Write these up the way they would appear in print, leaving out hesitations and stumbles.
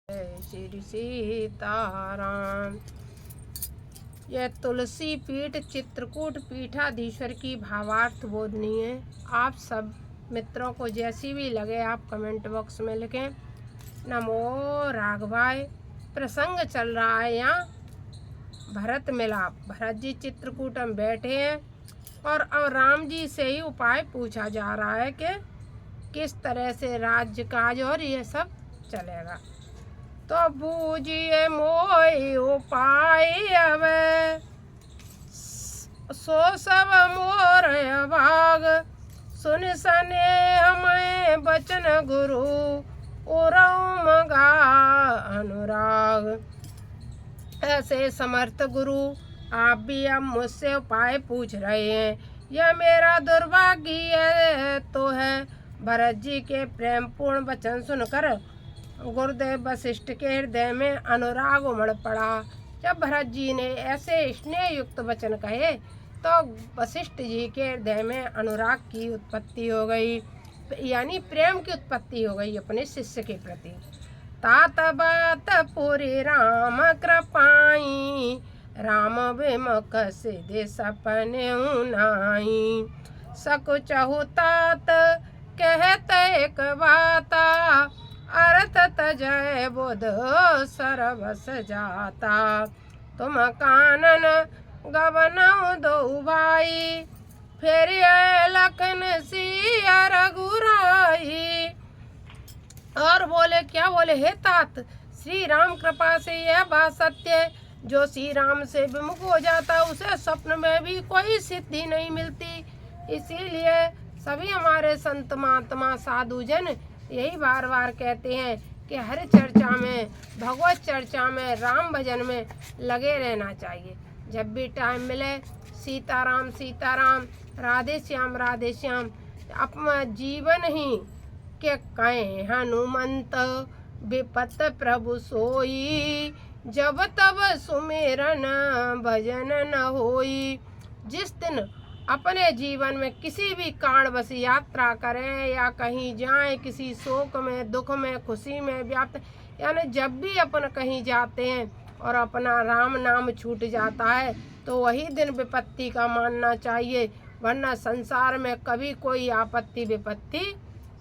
जय श्री सीताराम। यह तुलसी पीठ चित्रकूट पीठाधीश्वर की भावार्थ बोधनी है। आप सब मित्रों को जैसी भी लगे आप कमेंट बॉक्स में लिखें। नमो राघवाय। प्रसंग चल रहा है यहाँ भरत मिलाप। भरत जी चित्रकूट में बैठे हैं और अब राम जी से ही उपाय पूछा जा रहा है कि किस तरह से राज्य काज और ये सब चलेगा। तो बूझिए मोहि उपाय अब सो सब मोर भाग। सुन सने हमें बचन गुरु उरम गा अनुराग। ऐसे समर्थ गुरु आप भी अब मुझसे उपाय पूछ रहे हैं। यह मेरा दुर्भाग्य तो है। भरत जी के प्रेम पूर्ण वचन सुनकर गुरुदेव वशिष्ठ के हृदय में अनुराग उमड़ पड़ा। जब भरत जी ने ऐसे स्नेह युक्त वचन कहे तो वशिष्ठ जी के हृदय में अनुराग की उत्पत्ति हो गई, यानी प्रेम की उत्पत्ति हो गई अपने शिष्य के प्रति। तात बात पूरी राम कृपाई, राम विमुख सिद्धि सपने नाई। सकुचहु तात कहत एक बाता, अर्थ तजय बुध सरबस जाता। तुम कानन गवनऊ दो भाई, फिर लखन सिया रघुराई। और बोले, क्या बोले, हे तात, श्री राम कृपा से यह बात सत्य है, जो श्री राम से विमुख हो जाता उसे स्वप्न में भी कोई सिद्धि नहीं मिलती। इसीलिए सभी हमारे संत महात्मा साधु जन यही बार बार कहते हैं कि हर चर्चा में, भगवत चर्चा में, राम भजन में लगे रहना चाहिए। जब भी टाइम मिले सीताराम सीताराम, राधे श्याम अपना जीवन ही के कहे हनुमंत, विपत प्रभु सोई, जब तब सुमेरन भजन न होई। जिस दिन अपने जीवन में किसी भी कारणवश यात्रा करें या कहीं जाएं, किसी शोक में, दुख में, खुशी में व्याप्त, यानी जब भी अपन कहीं जाते हैं और अपना राम नाम छूट जाता है तो वही दिन विपत्ति का मानना चाहिए, वरना संसार में कभी कोई आपत्ति विपत्ति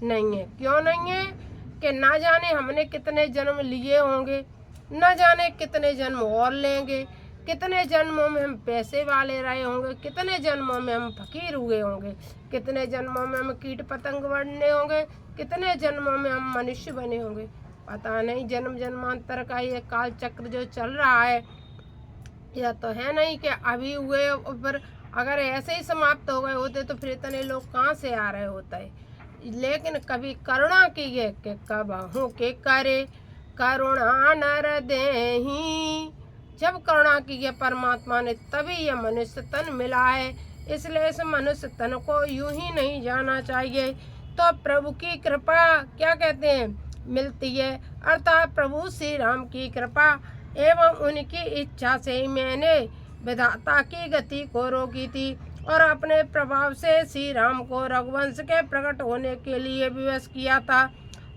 नहीं है। क्यों नहीं है कि ना जाने हमने कितने जन्म लिए होंगे, न जाने कितने जन्म और लेंगे, कितने जन्मों में हम पैसे वाले रहे होंगे, कितने जन्मों में हम फकीर हुए होंगे, कितने जन्मों में हम कीट पतंग बने होंगे, कितने जन्मों में हम मनुष्य बने होंगे, पता नहीं। जन्म जन्मांतर का ये काल चक्र जो चल रहा है, यह तो है नहीं कि अभी हुए पर अगर ऐसे ही समाप्त हो गए होते तो फिर इतने लोग कहाँ से आ रहे होते। लेकिन कभी करुणा की है कि कबहू के करे करुणा नर देही। जब करुणा की है परमात्मा ने तभी यह मनुष्य तन मिला है, इसलिए इस मनुष्य तन को यूं ही नहीं जाना चाहिए। तो प्रभु की कृपा क्या कहते हैं मिलती है, अर्थात प्रभु श्री राम की कृपा एवं उनकी इच्छा से ही मैंने विधाता की गति को रोकी थी और अपने प्रभाव से श्री राम को रघुवंश के प्रकट होने के लिए विवश किया था,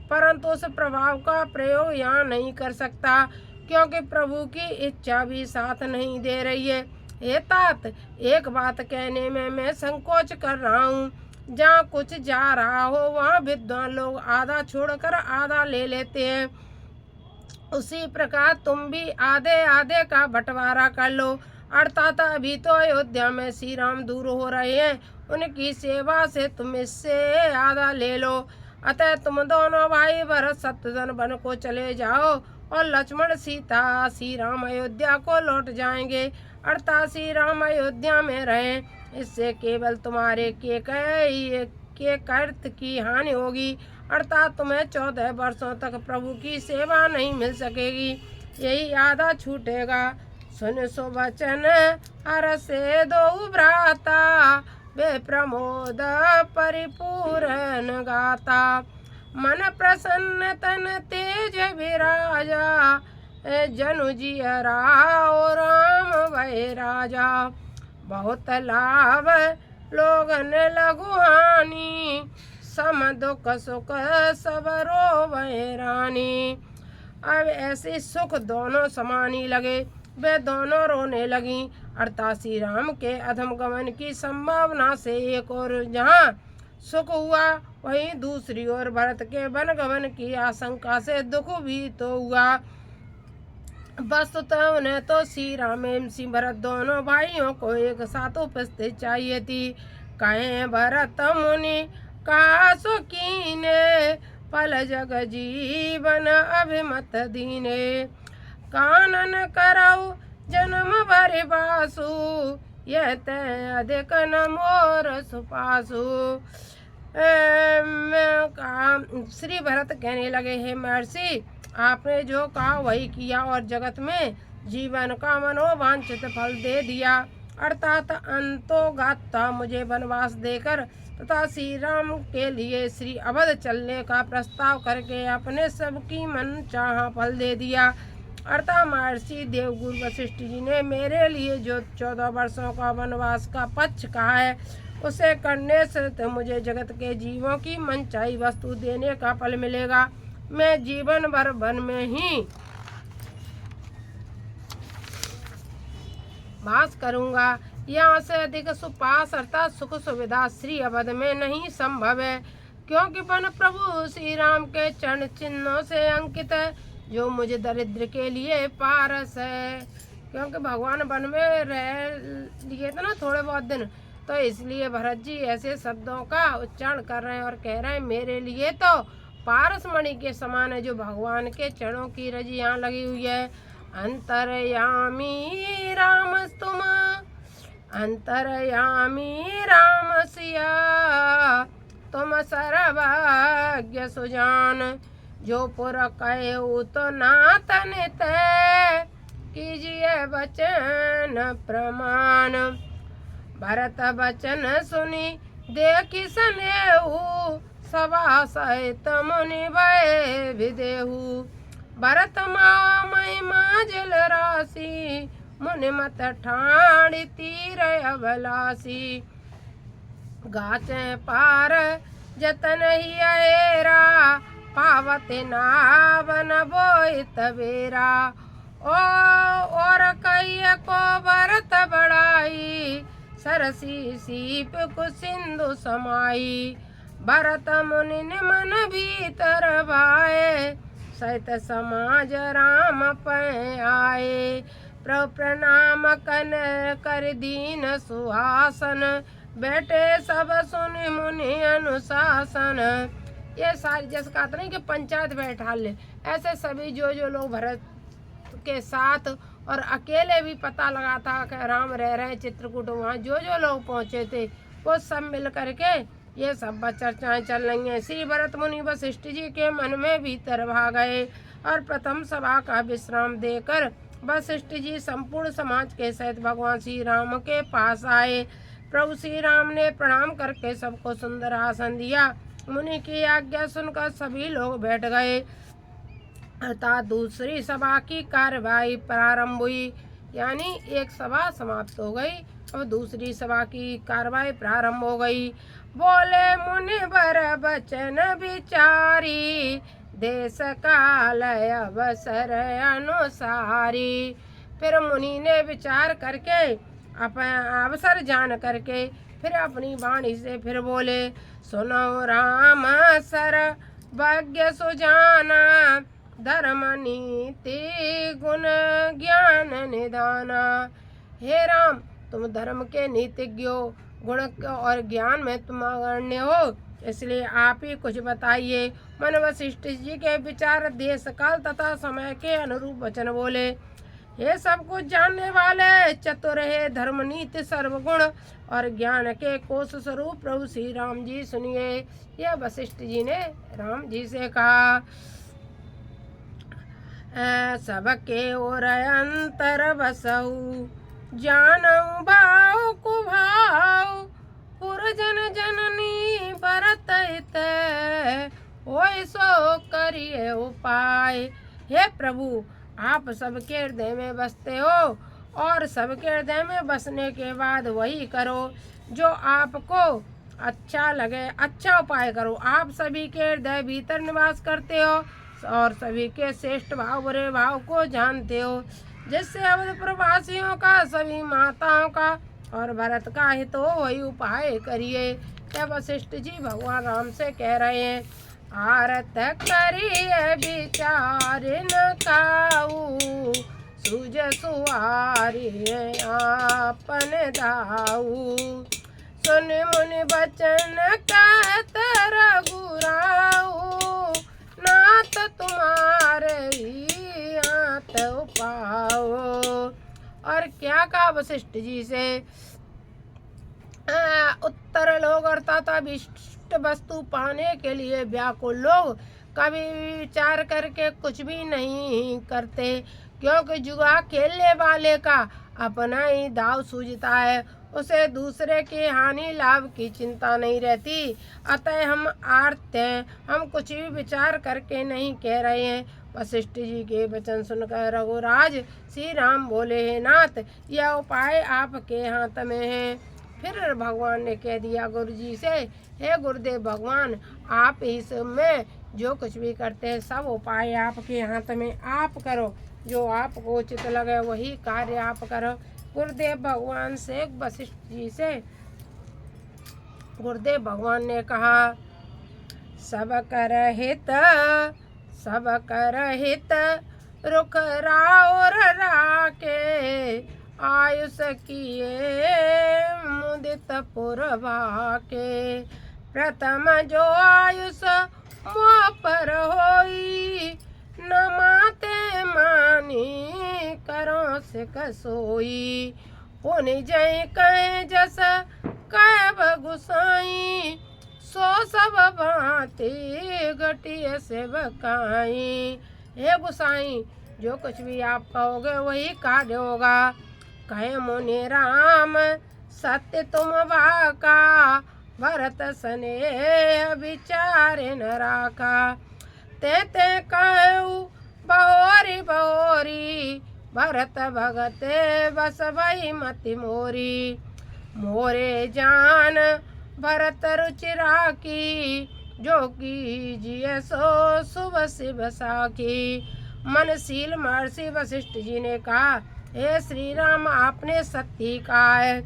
परंतु उस प्रभाव का प्रयोग यहाँ नहीं कर सकता क्योंकि प्रभु की इच्छा भी साथ नहीं दे रही है। हे तात, एक बात कहने में मैं संकोच कर रहा हूँ। जहाँ कुछ जा रहा हो वहाँ विद्वान लोग आधा छोड़कर आधा ले लेते हैं, उसी प्रकार तुम भी आधे आधे का बंटवारा कर लो। अर्थात अभी तो अयोध्या में श्री राम दूर हो रहे हैं, उनकी सेवा से तुम इससे आधा ले लो। अतः तुम दोनों भाई भरत शत्रुघ्न वन को चले जाओ और लक्ष्मण सीता श्री राम अयोध्या को लौट जाएंगे, अर्थात श्री राम अयोध्या में रहें। इससे केवल तुम्हारे के कर्त की हानि होगी, अर्थात तुम्हें 14 वर्षों तक प्रभु की सेवा नहीं मिल सकेगी, यही आधा छूटेगा। सुन सो वचन हर से दो भ्राता, वे प्रमोद परिपूर्ण गाता। मन प्रसन्न तन तेज विराजा, जनु जियरा और राम वै राजा। बहुत लाभ लोगन लघु हानि, सम दुख सुख सब रोवै रानी। अब ऐसे सुख दोनों समान ही लगे। वे दोनों रोने लगी। अर्थात श्री राम के अधम गमन की संभावना से एक और जहाँ सुख हुआ, वहीं दूसरी ओर भरत के वन गमन की आशंका से दुख भी तो हुआ। वस्तुतः उन्हें तो श्री राम एवं श्री भरत दोनों भाइयों को एक साथ उपस्थित चाहिए थी। कहे भरत मुनि कहा सो कीने, पल जग जीवन अभिमत दीने। कानन करऊ जन्म भरि बासु, यह तय अधिक न मोर सुपासु। श्री भरत कहने लगे, हे महर्षि, आपने जो कहा वही किया और जगत में जीवन का मनोवांछित फल दे दिया। अर्थात अंतोगता मुझे वनवास देकर तथा श्री राम के लिए श्री अवध चलने का प्रस्ताव करके अपने सबकी मन चाहा फल दे दिया। अर्थात महर्षि देवगुरु वशिष्ठ जी ने मेरे लिए जो 14 वर्षों का वनवास का पक्ष कहा है, उसे करने से तो मुझे जगत के जीवों की मनचाही वस्तु देने का फल मिलेगा। मैं जीवन भर वन में ही वास करूंगा। यहाँ से अधिक सुपास अर्थात सुख सुविधा श्री अवध में नहीं संभव है, क्योंकि वन प्रभु श्री राम के चरण चिन्हों से अंकित है, जो मुझे दरिद्र के लिए पारस है। क्योंकि भगवान वन में रह लिए थे ना थोड़े बहुत दिन, तो इसलिए भरत जी ऐसे शब्दों का उच्चारण कर रहे हैं और कह रहे हैं, मेरे लिए तो पारस मणि के समान है, जो भगवान के चरणों की रजी यहाँ लगी हुई है। अंतरयामी राम तुम, अंतरयामी राम सिया, तुम सर्वज्ञ सुजान। जो पुर कहे तो नातन तय, कीजिए वचन प्रमाण। भरत वचन सुनी देखी सनेहु, सभा सहित मुनि भय विदेहु। भरत महिमा जल राशि, मुनि मत ठाणी तीर अभिलाषी। गाचे पार जतन ही अएरा, पावत नावन बोई तबेरा। और कहिए को भरत बढ़ाई, सरसी सीप को सिंधु समाई। भरत मुनि मन भीतर भाए, सहित समाज राम पै आए। प्रभु प्रणाम कन कर दीन सुहासन, बैठे सब सुनि मुनि अनुशासन। ये सारी जैसे कहते नहीं कि पंचायत बैठा ले, ऐसे सभी जो लोग भरत के साथ और अकेले भी पता लगा था कि राम रह रहे हैं चित्रकूट, वहाँ जो लोग पहुँचे थे वो सब मिल करके ये सब चर्चाएं चल रही हैं। श्री भरत मुनि वशिष्ठ जी के मन में भीतर भा गए और प्रथम सभा का विश्राम देकर वशिष्ठ जी संपूर्ण समाज के सहित भगवान श्री राम के पास आए। प्रभु श्री राम ने प्रणाम करके सबको सुंदर आसन दिया। मुनि की आज्ञा सुनकर सभी लोग बैठ गए। अर्थात दूसरी सभा की कार्यवाही प्रारंभ हुई, यानी एक सभा समाप्त हो गई, अब दूसरी सभा की कार्यवाही प्रारंभ हो गई। बोले मुनि वर वचन विचारी, देश काल अवसर अनुसारी। फिर मुनि ने विचार करके अपना अवसर जान करके फिर अपनी वाणी से फिर बोले, सुनो राम सर्वज्ञ सुजाना, धर्म नीति गुण ज्ञान निदाना। हे राम, तुम धर्म के नीतिज्ञ हो, गुण और ज्ञान में तुम अग्रण्य हो, इसलिए आप ही कुछ बताइए। मन वशिष्ठ जी के विचार देश काल तथा समय के अनुरूप वचन बोले। ये सब कुछ जानने वाले चतुर है, धर्म नीति सर्वगुण और ज्ञान के कोश स्वरूप प्रभु श्री राम जी सुनिए। यह वशिष्ठ जी ने राम जी से कहा। सबके ओर अंतर बसहु, जानऊ भाव कुभाव, पुरजन जननी भरत हित, होय सो करिए उपाय। हे प्रभु, आप सबके हृदय में बसते हो और सबके हृदय में बसने के बाद वही करो जो आपको अच्छा लगे, अच्छा उपाय करो। आप सभी के हृदय भीतर निवास करते हो, और सभी के श्रेष्ठ भाव बुरे भाव को जानते हो, जिससे अवध प्रवासियों का सभी माताओं का और भरत का हित हो वही उपाय करिए। क्या वशिष्ठ जी भगवान राम से कह रहे हैं, आरत करिए विचार न काऊ, सूझ सुवारी आपन दाऊ। सुन मुनि बचन कहत रघुराऊ, नाथ तुम्हारे हाथ पाओ। और क्या कहा वशिष्ठ जी से, उत्तर लोग अर्थात अभिष्ट वस्तु पाने के लिए व्याकुल लोग कभी विचार करके कुछ भी नहीं करते, क्योंकि जुआ खेलने वाले का अपना ही दाव सूझता है, उसे दूसरे के हानि लाभ की चिंता नहीं रहती। अतः हम आर्त हैं, हम कुछ भी विचार करके नहीं कह रहे हैं। वशिष्ठ जी के वचन सुनकर रघुराज श्री राम बोले, हे नाथ, यह उपाय आपके हाथ में है। फिर भगवान ने कह दिया गुरु जी से, हे गुरुदेव भगवान, आप इस में जो कुछ भी करते हैं सब उपाय आपके हाथ में, आप करो, जो आपको उचित लगे वही कार्य आप करो। गुरुदेव भगवान से वशिष्ठ जी से गुरुदेव भगवान ने कहा, सब कर हित रुख राउर राके, आयुष किए मुदित पुरवा के। प्रथम जो आयुष मोह पर होई, न माते मानी करो से कसोई। पुनि जय कहे जस कैब गुसाई, सो सब भांति घटिय से बकाई। हे गुसाई, जो कुछ भी आप कहोगे वही कार्य होगा। कहे मुनि राम सत्य तुम बाका, भरत स्नेह विचार न राखा। ते कहू बहोरी बहोरी, भरत भगत बस भई मति मोरी। मोरे जान भरत रुचि राखी, जो कीजिए सो शुभ शिव साखी। मनशील महर्षि वशिष्ठ जी ने कहा, हे श्री राम, आपने सत्य कहा है,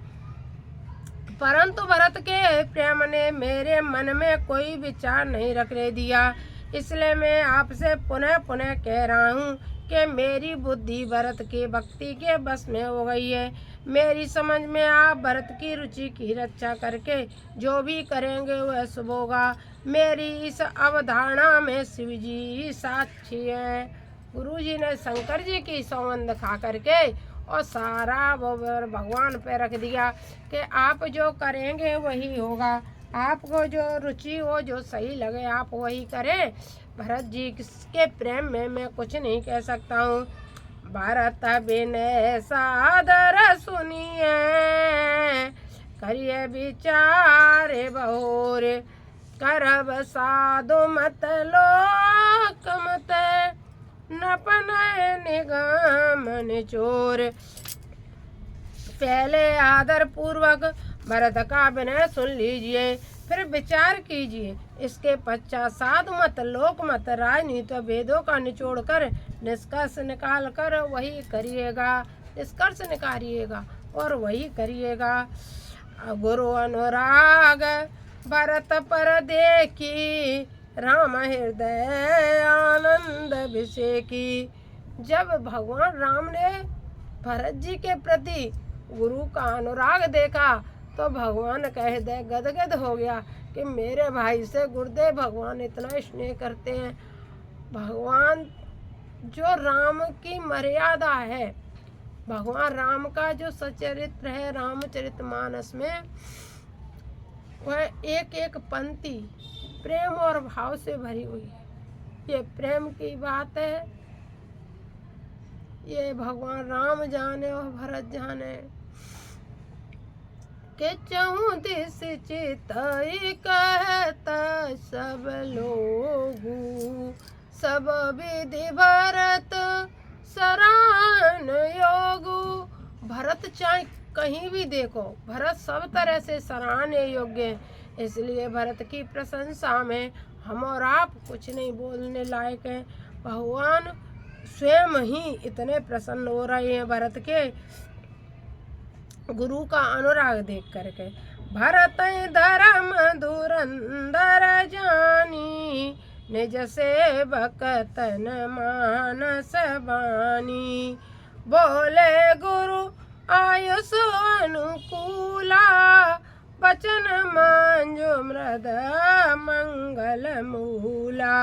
परंतु भरत के प्रेम ने मेरे मन में कोई विचार नहीं रखने दिया, इसलिए मैं आपसे पुनः पुनः कह रहा हूँ कि मेरी बुद्धि भरत के भक्ति के बस में हो गई है। मेरी समझ में आप भरत की रुचि की रक्षा करके जो भी करेंगे वह शुभ होगा। मेरी इस अवधारणा में शिव जी साक्षी है। गुरु जी ने शंकर जी की सौगंध खा करके और सारा भगवान पे रख दिया कि आप जो करेंगे वही होगा, आपको जो रुचि हो, जो सही लगे आप वही करें। भरत जी के प्रेम में मैं कुछ नहीं कह सकता हूँ। भरत विनय सादर सुनिए, करिए विचार बहुर। करब साधु मत लोक मत, नपन निगम निचोर। पहले आदर पूर्वक भरत का विनय सुन लीजिए, फिर विचार कीजिए। इसके पश्चात साधु मत लोक मत राजनीति वेदों का निचोड़ कर निष्कर्ष निकाल कर वही करिएगा, निष्कर्ष निकालिएगा और वही करिएगा। गुरु अनुराग भरत पर देखी, राम हृदय आनंद अभिषेकी। जब भगवान राम ने भरत जी के प्रति गुरु का अनुराग देखा तो भगवान का हृदय गदगद हो गया कि मेरे भाई से गुरुदेव भगवान इतना स्नेह करते हैं। भगवान जो राम की मर्यादा है, भगवान राम का जो सचरित्र है रामचरितमानस में, वह एक एक पंक्ति प्रेम और भाव से भरी हुई है। ये प्रेम की बात है, ये भगवान राम जाने और भरत जाने। के चहु दिस चितई कहता सब लोगू, सब विधि भरत सराहन योगु। भरत चाहे कहीं भी देखो, भरत सब तरह से सराहनीय योग्य है, इसलिए भरत की प्रशंसा में हम और आप कुछ नहीं बोलने लायक हैं। भगवान स्वयं ही इतने प्रसन्न हो रहे हैं भरत के गुरु का अनुराग देख करके। भरत धर्म धुरंधर जानी, निज सेवक तन मानस बानी। बोले गुरु आयुष अनुकूला, बचन मांजो मृद मंगल मूला।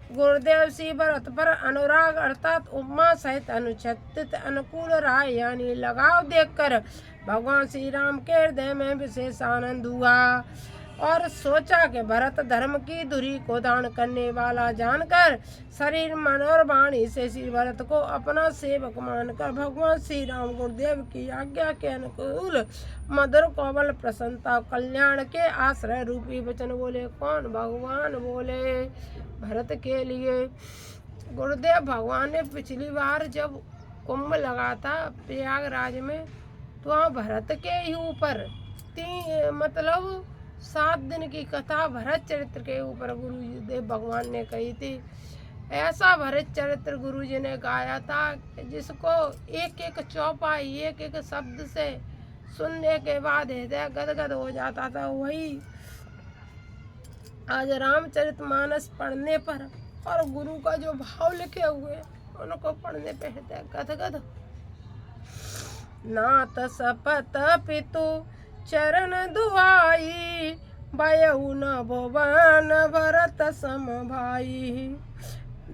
गुरुदेव श्री भरत पर अनुराग अर्थात उपमा सहित अनुच्छेदित अनुकूल राय यानी लगाव देखकर भगवान श्री राम के हृदय में विशेष आनंद हुआ और सोचा कि भरत धर्म की धुरी को दान करने वाला जानकर शरीर मन और वाणी से श्री भरत को अपना सेवक मानकर भगवान श्री राम गुरुदेव की आज्ञा के अनुकूल मधुर कोमल प्रसन्नता कल्याण के आश्रय रूपी वचन बोले। कौन? भगवान बोले भरत के लिए। गुरुदेव भगवान ने पिछली बार जब कुंभ लगा था प्रयागराज में तो वहाँ भरत के ही ऊपर मतलब 7 दिन की कथा भरत चरित्र के ऊपर गुरुदेव भगवान ने कही थी। ऐसा भरत चरित्र गुरु जी ने गाया था जिसको एक एक चौपाई एक एक शब्द से सुनने के बाद हृदय गदगद हो जाता था। वही आज रामचरितमानस पढ़ने पर और गुरु का जो भाव लिखे हुए उनको पढ़ने पे हृदय गदगद। नाथ सपत पितु चरण दुआई, बयऊ न भुवन भरत सम भाई।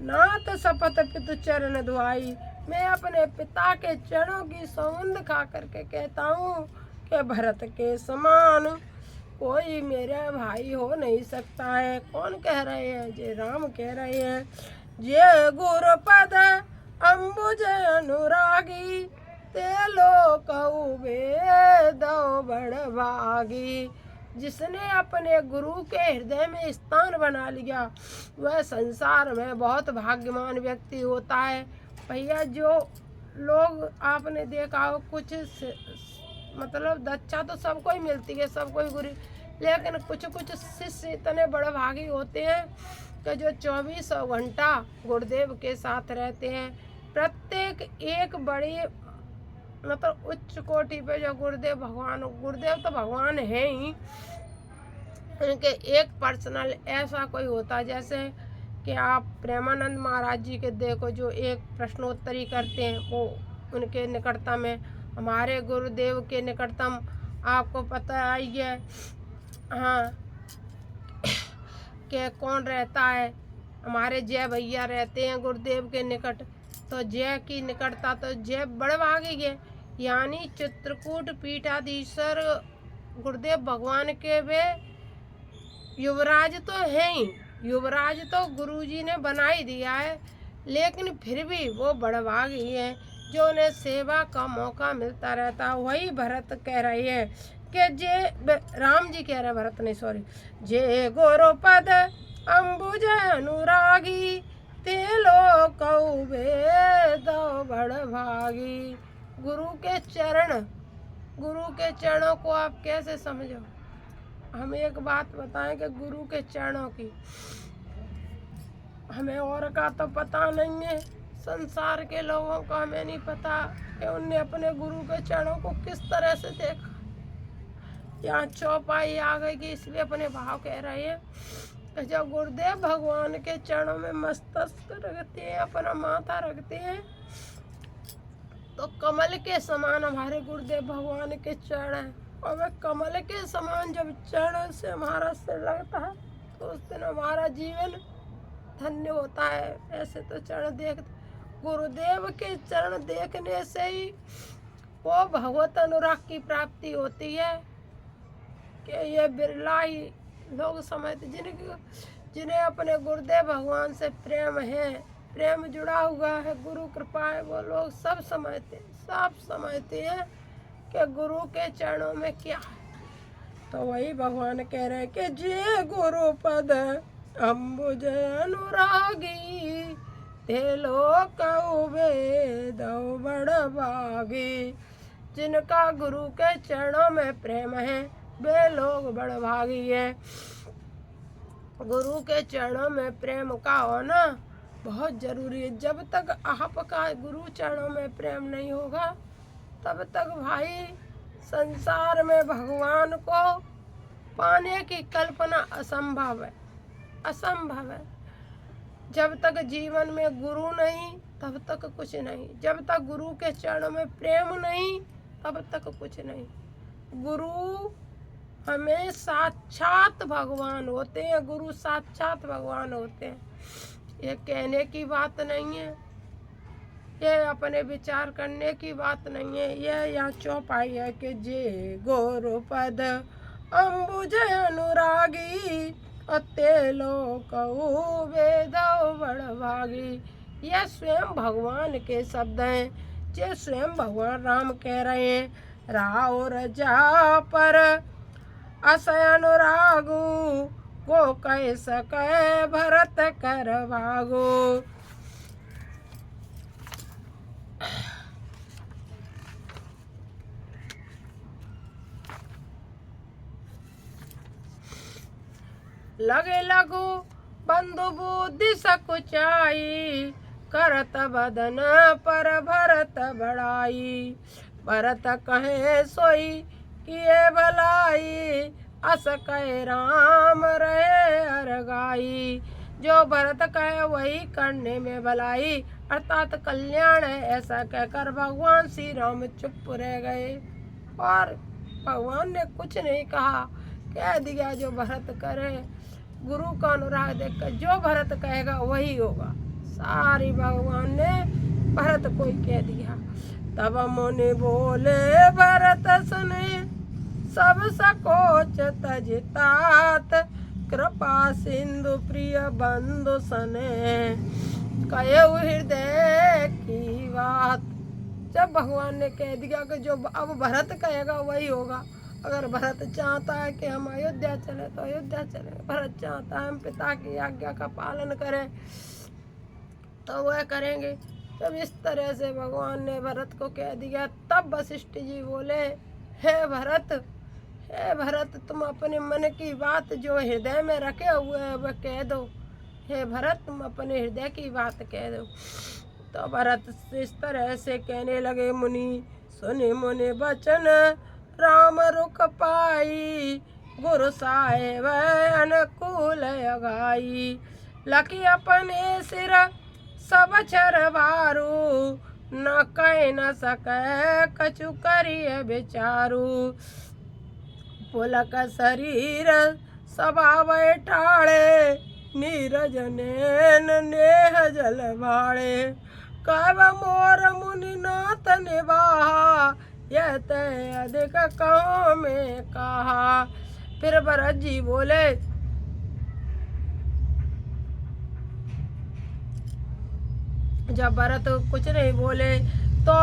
नाथ सपत पितु चरण दुआई, मैं अपने पिता के चरणों की सौंध खा करके कहता हूँ कि भरत के समान कोई मेरा भाई हो नहीं सकता है। कौन कह रहे हैं? जे राम कह रहे हैं। जे गुरुपद अम्बुज अनुरागी, ते लोक बड़ भागी। जिसने अपने गुरु के हृदय में स्थान बना लिया वह संसार में बहुत भाग्यवान व्यक्ति होता है। भैया जो लोग आपने देखा हो कुछ मतलब दक्षा तो सबको ही मिलती है, सबको ही गुरु, लेकिन कुछ कुछ शिष्य इतने बड़े भागी होते हैं कि जो 24 घंटा गुरुदेव के साथ रहते हैं। प्रत्येक एक बड़ी मतलब उच्च कोटि पे जो गुरुदेव तो भगवान है ही, उनके एक पर्सनल ऐसा कोई होता है। जैसे कि आप प्रेमानंद महाराज जी के देखो जो एक प्रश्नोत्तरी करते हैं, वो उनके निकटतम में। हमारे गुरुदेव के निकटतम आपको पता ही है हाँ कि कौन रहता है। हमारे जय भैया रहते हैं गुरुदेव के निकट, तो जय की निकटता तो जय बड़भागी है। यानी चित्रकूट पीठाधीश्वर गुरुदेव भगवान के वे युवराज तो हैं ही, युवराज तो गुरुजी ने बना ही दिया है, लेकिन फिर भी वो बड़भागी हैं जो उन्हें सेवा का मौका मिलता रहता। वही भरत कह रहे हैं कि जे राम जी कह रहे भरत नहीं सॉरी, जे गोरोपद अम्बुज अनुरागी, ते लोक बड़ भागी। गुरु के चरणों को आप कैसे समझो? हम एक बात बताएं कि गुरु के चरणों की हमें और का तो पता नहीं है, संसार के लोगों को हमें नहीं पता कि उनने अपने गुरु के चरणों को किस तरह से देखा। यहाँ चौपाई आ गई कि इसलिए अपने भाव कह रहे हैं कि जब गुरुदेव भगवान के चरणों में मस्तक रखते हैं, अपना माथा रखते हैं, तो कमल के समान हमारे गुरुदेव भगवान के चरण हैं। और वह कमल के समान जब चरण से हमारा सिर लगता है तो उस दिन हमारा जीवन धन्य होता है। ऐसे तो चरण गुरुदेव के चरण देखने से ही वो भगवत अनुराग की प्राप्ति होती है कि ये बिरला ही लोग समझते जिन्हें अपने गुरुदेव भगवान से प्रेम है, प्रेम जुड़ा हुआ है, गुरु कृपा है, वो लोग सब समझते हैं कि गुरु के चरणों में क्या है। तो वही भगवान कह रहे हैं कि जे गुरु पद अम्बुज अनुरागी, ते लोक बड़ भागी। जिनका गुरु के चरणों में प्रेम है वे लोग बड़ भागी हैं। गुरु के चरणों में प्रेम का होना बहुत जरूरी है। जब तक आपका गुरु चरणों में प्रेम नहीं होगा तब तक भाई संसार में भगवान को पाने की कल्पना असंभव है, असंभव है। जब तक जीवन में गुरु नहीं तब तक कुछ नहीं। जब तक गुरु के चरणों में प्रेम नहीं तब तक कुछ नहीं। गुरु हमें साक्षात भगवान होते हैं, गुरु साक्षात भगवान होते हैं। ये कहने की बात नहीं है, ये अपने विचार करने की बात नहीं है। ये यहाँ चौपाई है कि जे गोरुपद अम्बुज अनुरागी अते लोकऊ वेदो बड़भागी। ये स्वयं भगवान के शब्द हैं, जो स्वयं भगवान राम कह रहे हैं। राव रजा पर असय अनुरागु को कह सके भरत कर भागो। लगे लगो बंधु बुद्धि सकुचाई करत बदन पर भरत बड़ाई। भरत कहे सोई किए भलाई अस कहे राम रहे अरगाई। जो भरत कहे वही करने में भलाई अर्थात कल्याण है, ऐसा कहकर भगवान श्री राम चुप रह गए और भगवान ने कुछ नहीं कहा, कह दिया जो भरत करे। गुरु का अनुराग देखकर जो भरत कहेगा वही होगा। सारी भगवान ने भरत को ही कह दिया। तब मुनि बोले भरत सुने सब सकोच तजतात कृपा सिंधु प्रिय बंधु सने कयो हृदय की बात। जब भगवान ने कह दिया कि जो अब भरत कहेगा वही होगा। अगर भरत चाहता है कि हम अयोध्या चले तो अयोध्या चले, भरत चाहता है हम पिता की आज्ञा का पालन करें तो वह करेंगे। जब इस तरह से भगवान ने भरत को कह दिया तब वशिष्ठ जी बोले हे भरत, हे भरत तुम अपने मन की बात जो हृदय में रखे हुए है वह कह दो। हे भरत तुम अपने हृदय की बात कह दो। तो भरत इस तरह से कहने लगे मुनि सुनि मुनि वचन राम रुख पाई गुरु साहेब अनुकूल अगाई। लकी अपने सिर सब छर बारू न कह न सके कछु करिए विचारू। पुलक शरीर सभा बैठाड़े नीरज नैन नेह जल भाड़े। कब मोर मुनि नाथ निवाहा यह तय अधिक कहो में कहा। फिर भरत जी बोले जब भरत कुछ नहीं बोले तो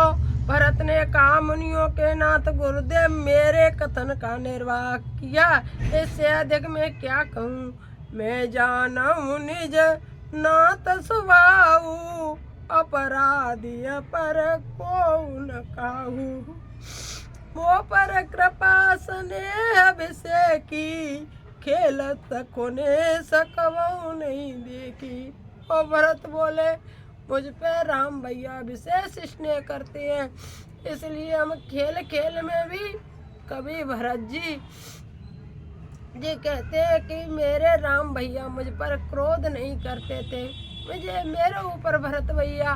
भरत ने कहा मुनियों के नाथ गुरुदेव मेरे कथन का निर्वाह किया, इससे अधिक मैं क्या कहूँ। मैं जाना हूँ निज नाथ स्वभाव अपराधी पर को न काहू। वो पर कृपा स्नेह विषय की खेलत कोने सकवो नहीं देखी। और भरत बोले मुझ पे राम भैया विशेष स्नेह करते हैं, इसलिए हम खेल खेल में भी कभी भरत जी कहते हैं कि मेरे राम भैया मुझ पर क्रोध नहीं करते थे। मुझे मेरे ऊपर भरत भैया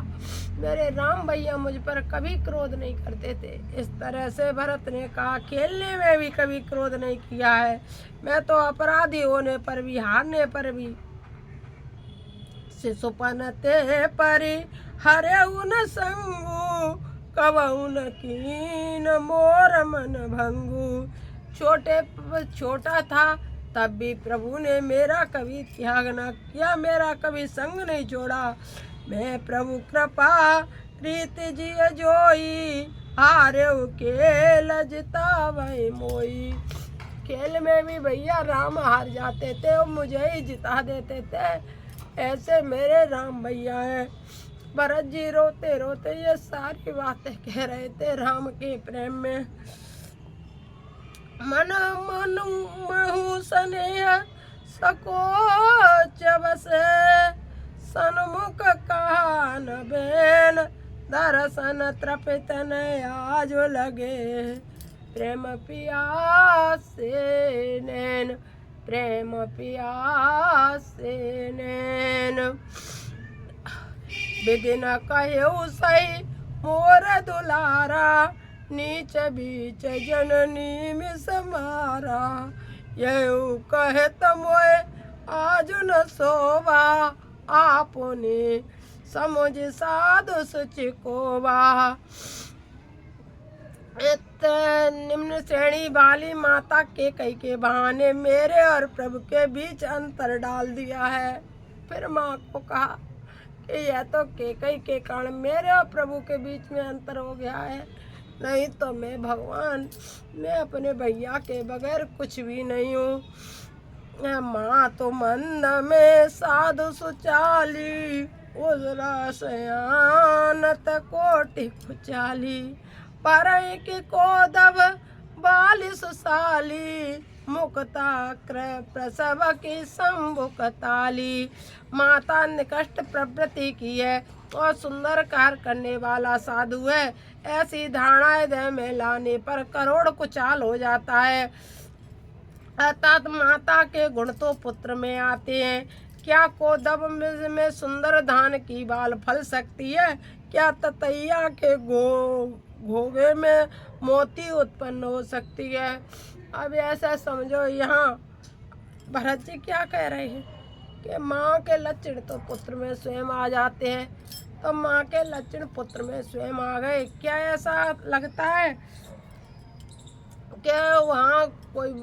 मेरे राम भैया मुझ पर कभी क्रोध नहीं करते थे। इस तरह से भरत ने कहा खेलने में भी कभी क्रोध नहीं किया है। मैं तो अपराधी होने पर भी हारने पर भी सुपनते परि हरे उन संगु कबउन कीन मोर मन भंगु। छोटा था तब भी प्रभु ने मेरा कभी त्याग न किया, मेरा कभी संग नहीं छोड़ा। मैं प्रभु कृपा रीति जी जोई हारे खेल जिता वही मोई। खेल में भी भैया राम हार जाते थे और मुझे ही जिता देते थे, ऐसे मेरे राम भैया हैं। भरत जी रोते रोते ये सारी बातें कह रहे थे राम के प्रेम में। मन मनु महु स्नेह सकोच बसे सन्मुख कान बेन दर्शन तृपित आज लगे प्रेम पियासे नैन प्रेम पियासे नैन विधि न कहु सही मोर दुलारा नीच बीच जननी में समारा यू कहे तमोए आज न शोभा आपने समझ साधु सुचिकोवा। निम्न श्रेणी वाली माता कैकेयी के बहाने मेरे और प्रभु के बीच अंतर डाल दिया है। फिर माँ को कहा कि यह तो कैकेयी के कारण मेरे और प्रभु के बीच में अंतर हो गया है, नहीं तो मैं भगवान मैं अपने भैया के बगैर कुछ भी नहीं हूँ। माँ तो मंद में साधु सुचाली उजरा सयानत कोटि खुचाली पर की कोदब बाली सुसाली मुक्ता प्रसव की संभुक ताली। माता निकष्ट प्रवृत्ति की है और सुंदर कार्य करने वाला साधु है, ऐसी धारणा हृदय में लाने पर करोड़ कुचाल हो जाता है। अर्थात माता के गुण तो पुत्र में आते हैं। क्या कोदब में सुंदर धान की बाल फल सकती है? क्या ततैया के घोगे में मोती उत्पन्न हो सकती है? अब ऐसा समझो, यहाँ भरत जी क्या कह रहे हैं कि माँ के लक्षण तो पुत्र में स्वयं आ जाते हैं, तो माँ के लक्षण पुत्र में स्वयं आ गए। क्या ऐसा लगता है कि वहाँ कोई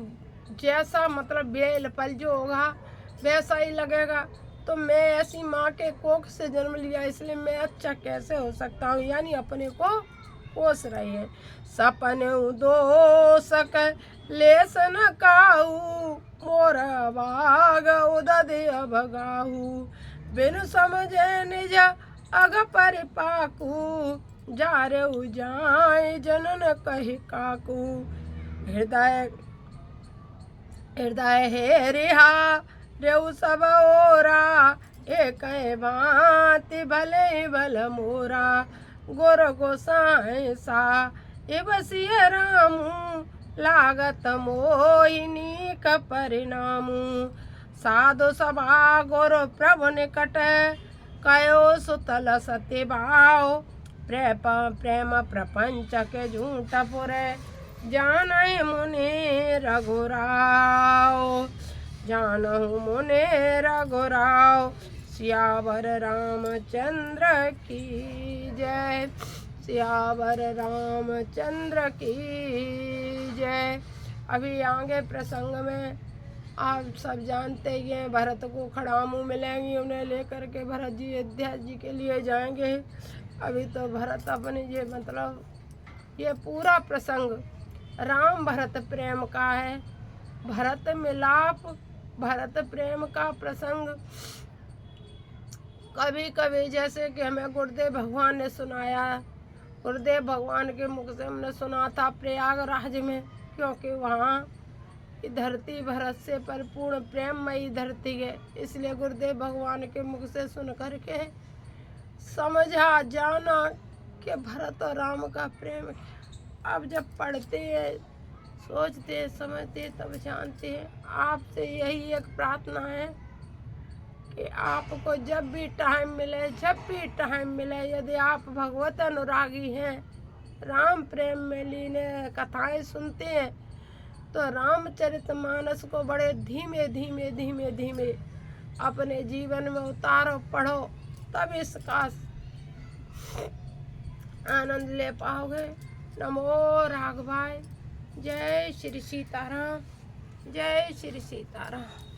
जैसा मतलब बेल फल जो होगा वैसा ही लगेगा? तो मैं ऐसी माँ के कोख से जन्म लिया, इसलिए मैं अच्छा कैसे हो सकता हूँ? यानी अपने को कोस रहे हैं। सपन दोषक लेसन काहू मोर बाग उदय भगाहू बिनु समझे निज अग परिपाकू जारे जाए जनन कहि काकू हृदय हृदय हे रिहा रेउ सब ओरा एक भांति भले भल मोरा गोर गोसाई सा इबसिय रामू लागत मोहिनी का परिणामू साधु सभा गोर प्रभु निकट कयो सुतल सत्य भाव प्रेम प्रपंच के झूठ पुरे जानहि मुनि रघुराव जानहु मुनि रघुराव। सियावर रामचंद्र की जय सियावर रामचंद्र की जय। अभी आगे प्रसंग में आप सब जानते ही हैं, भरत को खड़ामू मिलेंगी, उन्हें लेकर के भरत जी अयोध्या जी के लिए जाएंगे। अभी तो भरत अपने ये मतलब ये पूरा प्रसंग राम भरत प्रेम का है, भरत मिलाप भरत प्रेम का प्रसंग। कभी कभी जैसे कि हमें गुरुदेव भगवान ने सुनाया, गुरुदेव भगवान के मुख से हमने सुना था प्रयागराज में, क्योंकि वहाँ की धरती भरत से परिपूर्ण प्रेममयी धरती है, इसलिए गुरुदेव भगवान के मुख से सुन करके समझा जाना कि भरत और राम का प्रेम। अब जब पढ़ते हैं सोचते समझते तब जानते हैं। आपसे यही एक प्रार्थना है कि आपको जब भी टाइम मिले यदि आप भगवत अनुरागी हैं, राम प्रेम में लीन कथाएं सुनते हैं, तो रामचरितमानस को बड़े धीमे धीमे धीमे धीमे अपने जीवन में उतारो, पढ़ो, तब इसका आनंद ले पाओगे। नमो राघवाय। जय श्री सीताराम, जय श्री सीताराम।